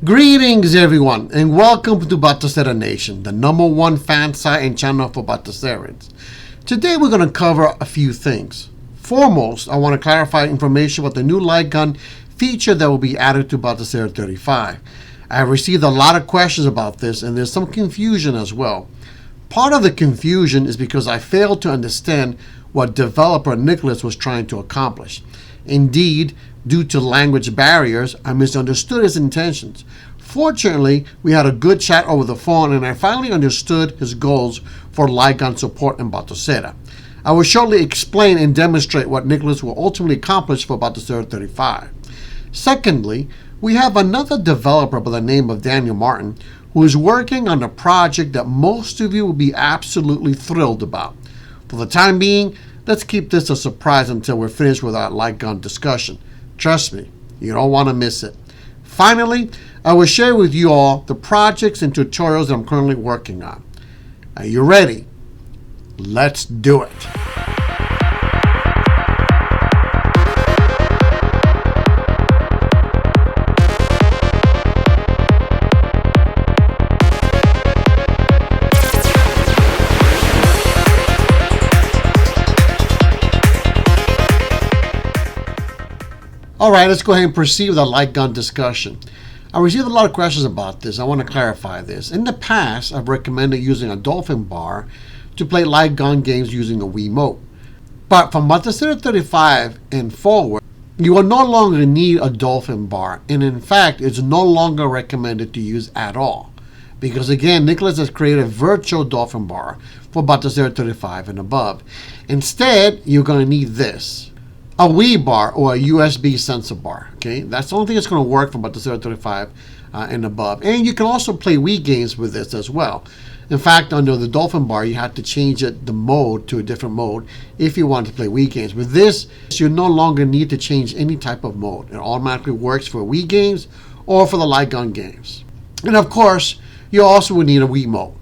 Greetings everyone and welcome to Batocera Nation, the #1 fan site and channel for Batocerans. Today we're going to cover a few things. Foremost, I want to clarify information about the new light gun feature that will be added to Batocera 35. I have received a lot of questions about this and there's some confusion as well. Part of the confusion is because I failed to understand what developer Nicholas was trying to accomplish. Indeed, due to language barriers, I misunderstood his intentions. Fortunately, we had a good chat over the phone and I finally understood his goals for light gun support in Batocera. I will shortly explain and demonstrate what Nicholas will ultimately accomplish for Batocera 35. Secondly, we have another developer by the name of Daniel Martin who is working on a project that most of you will be absolutely thrilled about. For the time being, let's keep this a surprise until we're finished with our light gun discussion. Trust me, you don't want to miss it. Finally, I will share with you all the projects and tutorials that I'm currently working on. Are you ready? Let's do it. Alright, let's go ahead and proceed with the light gun discussion. I received a lot of questions about this. I want to clarify this. In the past, I've recommended using a dolphin bar to play light gun games using a WiiMote. But from Batocera 35 and forward, you will no longer need a dolphin bar, and in fact, it's no longer recommended to use at all. Because again, Nicholas has created a virtual dolphin bar for Batocera 35 and above. Instead, you're going to need this. A WiiBar or a USB sensor bar. Okay, that's the only thing that's going to work for Batocera 35 and above. And you can also play Wii games with this as well. In fact, under the Dolphin bar, you have to change the mode to a different mode if you want to play Wii games. With this, you no longer need to change any type of mode. It automatically works for Wii games or for the light gun games. And of course, you also will need a WiiMote.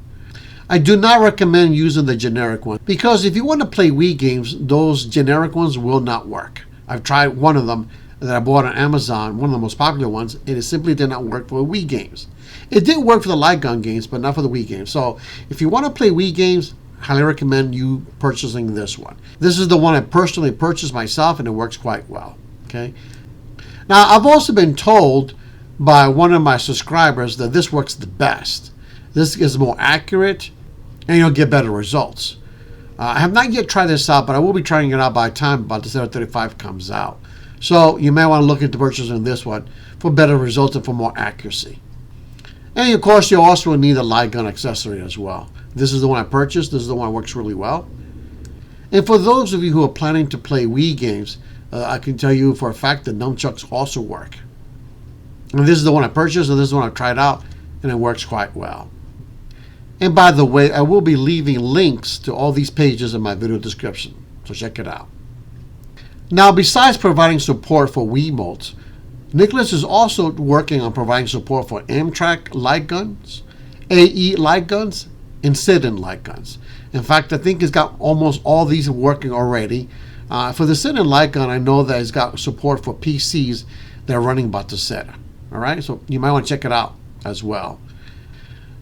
I do not recommend using the generic one because if you want to play Wii games, those generic ones will not work. I've tried one of them that I bought on Amazon, one of the most popular ones, and it simply did not work for Wii games. It did work for the light gun games, but not for the Wii games. So if you want to play Wii games, I highly recommend you purchasing this one. This is the one I personally purchased myself and it works quite well. Okay. Now I've also been told by one of my subscribers that this works the best. This is more accurate and you'll get better results. I have not yet tried this out, but I will be trying it out by the time Batocera 35 comes out. So you may want to look into purchasing this one for better results and for more accuracy. And of course, you also need a light gun accessory as well. This is the one I purchased. This is the one that works really well. And for those of you who are planning to play Wii games, I can tell you for a fact that nunchucks also work. And this is the one I purchased, and this is the one I've tried out, and it works quite well. And by the way, I will be leaving links to all these pages in my video description, so check it out. Now, besides providing support for WiiMotes, Nicholas is also working on providing support for Amtrak light guns, AE light guns, and sit-in light guns. In fact, I think he's got almost all these working already. For the sit-in light gun, I know that he's got support for PCs that are running Batocera. All right, so you might want to check it out as well.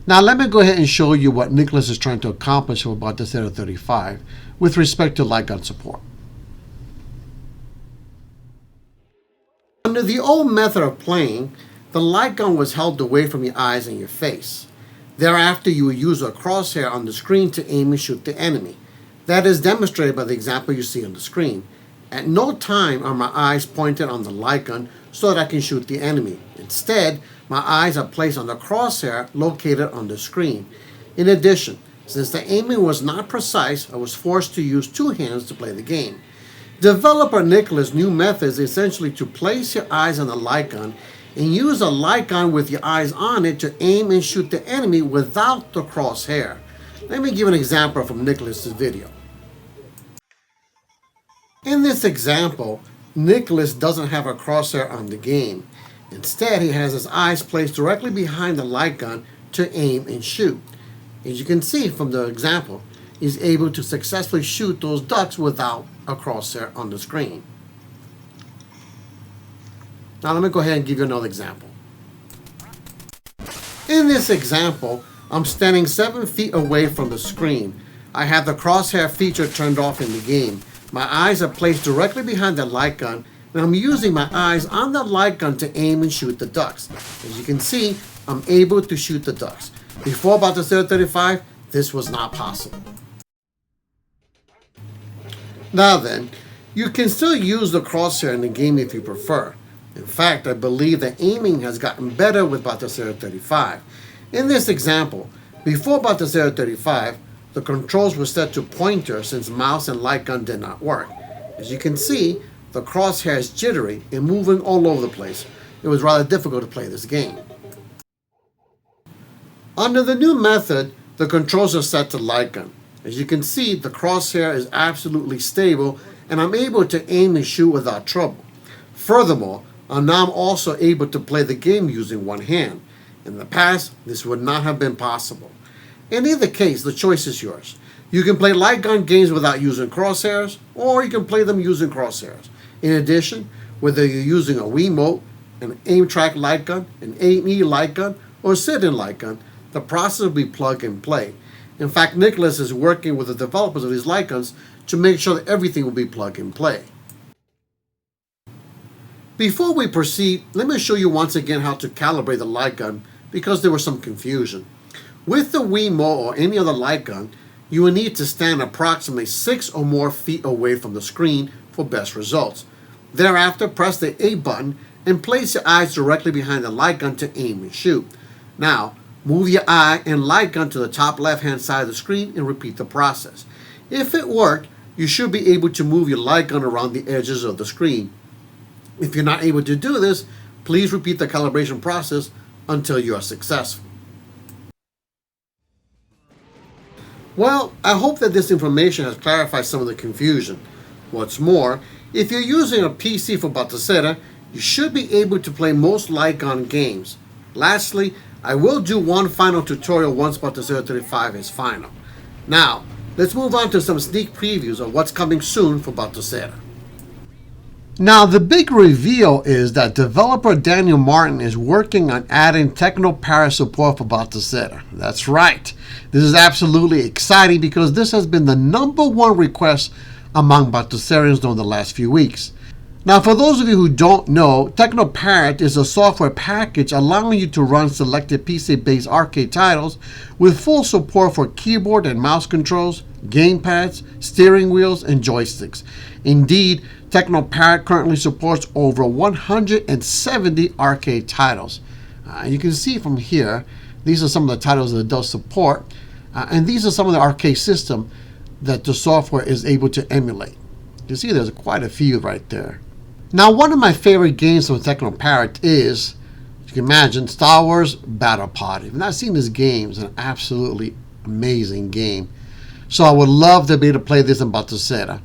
Now let me go ahead and show you what Nicholas is trying to accomplish for Batocera 35 with respect to light gun support. Under the old method of playing, the light gun was held away from your eyes and your face. Thereafter, you would use a crosshair on the screen to aim and shoot the enemy. That is demonstrated by the example you see on the screen. At no time are my eyes pointed on the light gun so that I can shoot the enemy. Instead, my eyes are placed on the crosshair located on the screen. In addition, since the aiming was not precise, I was forced to use two hands to play the game. Developer Nicholas' new method is essentially to place your eyes on the light gun and use a light gun with your eyes on it to aim and shoot the enemy without the crosshair. Let me give an example from Nicholas' video. In this example, Nicholas doesn't have a crosshair on the game. Instead, he has his eyes placed directly behind the light gun to aim and shoot. As you can see from the example, he's able to successfully shoot those ducks without a crosshair on the screen. Now let me go ahead and give you another example. In this example, I'm standing 7 feet away from the screen. I have the crosshair feature turned off in the game. My eyes are placed directly behind the light gun, and I'm using my eyes on the light gun to aim and shoot the ducks. As you can see, I'm able to shoot the ducks. Before Batocera 35, this was not possible. Now then, you can still use the crosshair in the game if you prefer. In fact, I believe that aiming has gotten better with Batocera 35. In this example, before Batocera 35, the controls were set to pointer since mouse and light gun did not work. As you can see, the crosshair is jittery and moving all over the place. It was rather difficult to play this game. Under the new method, the controls are set to light gun. As you can see, the crosshair is absolutely stable and I'm able to aim and shoot without trouble. Furthermore, now I'm also able to play the game using one hand. In the past, this would not have been possible. In either case, the choice is yours. You can play light gun games without using crosshairs, or you can play them using crosshairs. In addition, whether you're using a WiiMote, an aim track light gun, an A&E light gun, or sit-in light gun, the process will be plug and play. In fact, Nicholas is working with the developers of these light guns to make sure that everything will be plug and play. Before we proceed, let me show you once again how to calibrate the light gun because there was some confusion. With the WiiMote or any other light gun, you will need to stand approximately 6 or more feet away from the screen for best results. Thereafter, press the A button and place your eyes directly behind the light gun to aim and shoot. Now, move your eye and light gun to the top left-hand side of the screen and repeat the process. If it worked, you should be able to move your light gun around the edges of the screen. If you're not able to do this, please repeat the calibration process until you are successful. Well, I hope that this information has clarified some of the confusion. What's more, if you're using a PC for Batocera, you should be able to play most light gun games. Lastly, I will do one final tutorial once Batocera 35 is final. Now, let's move on to some sneak previews of what's coming soon for Batocera. Now, the big reveal is that developer Daniel Martin is working on adding Technoparrot support for Batocera. That's right. This is absolutely exciting because this has been the #1 request among Batocerians during the last few weeks. Now, for those of you who don't know, Technoparrot is a software package allowing you to run selected PC-based arcade titles with full support for keyboard and mouse controls, gamepads, steering wheels, and joysticks. Indeed, Technoparrot currently supports over 170 arcade titles. You can see from here, these are some of the titles that it does support, and these are some of the arcade system that the software is able to emulate. You see there's quite a few right there. Now, one of my favorite games from Technoparrot is, you can imagine, Star Wars Battle Pod. If you've not seen this game, it's an absolutely amazing game. So I would love to be able to play this in Batocera.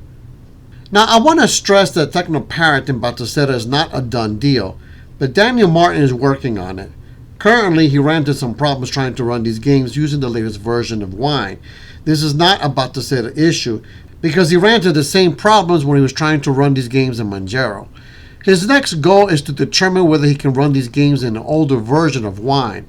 Now, I want to stress that Technoparrot in Batocera is not a done deal, but Daniel Martin is working on it. Currently, he ran into some problems trying to run these games using the latest version of Wine. This is not a Batocera issue, because he ran into the same problems when he was trying to run these games in Manjaro. His next goal is to determine whether he can run these games in an older version of Wine.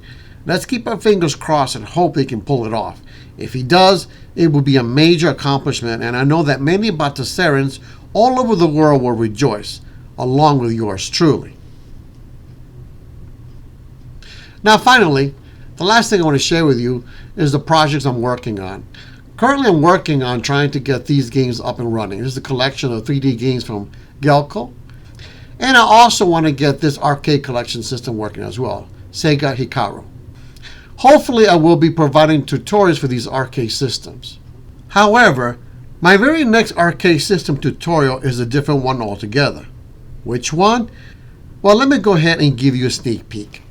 Let's keep our fingers crossed and hope he can pull it off. If he does, it will be a major accomplishment, and I know that many Batocerans all over the world will rejoice, along with yours truly. Now finally, the last thing I want to share with you is the projects I'm working on. Currently I'm working on trying to get these games up and running. This is a collection of 3D games from Gelco. And I also want to get this arcade collection system working as well, Sega Hikaru. Hopefully I will be providing tutorials for these arcade systems. However, my very next arcade system tutorial is a different one altogether. Which one? Well, let me go ahead and give you a sneak peek.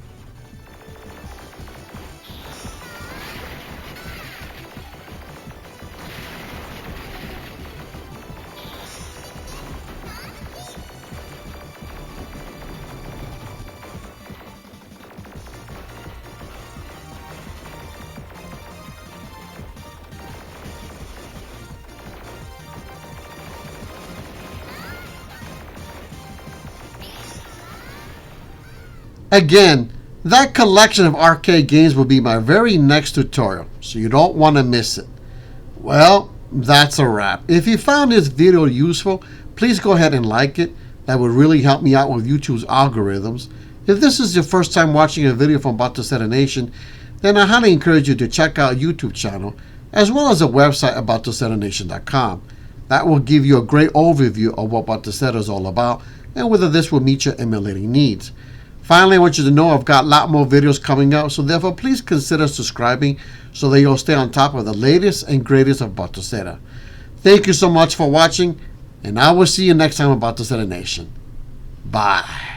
Again, That collection of arcade games will be my very next tutorial, so you don't want to miss it. Well, that's a wrap. If you found this video useful, please go ahead and like it. That would really help me out with YouTube's algorithms. If this is your first time watching a video from Batocera Nation, then I highly encourage you to check out YouTube channel as well as the website at BatoCeraNation.com. That will give you a great overview of what Batocera is all about and whether this will meet your emulating needs. Finally, I want you to know I've got a lot more videos coming out, so therefore please consider subscribing so that you'll stay on top of the latest and greatest of Batocera. Thank you so much for watching, and I will see you next time on Batocera Nation. Bye.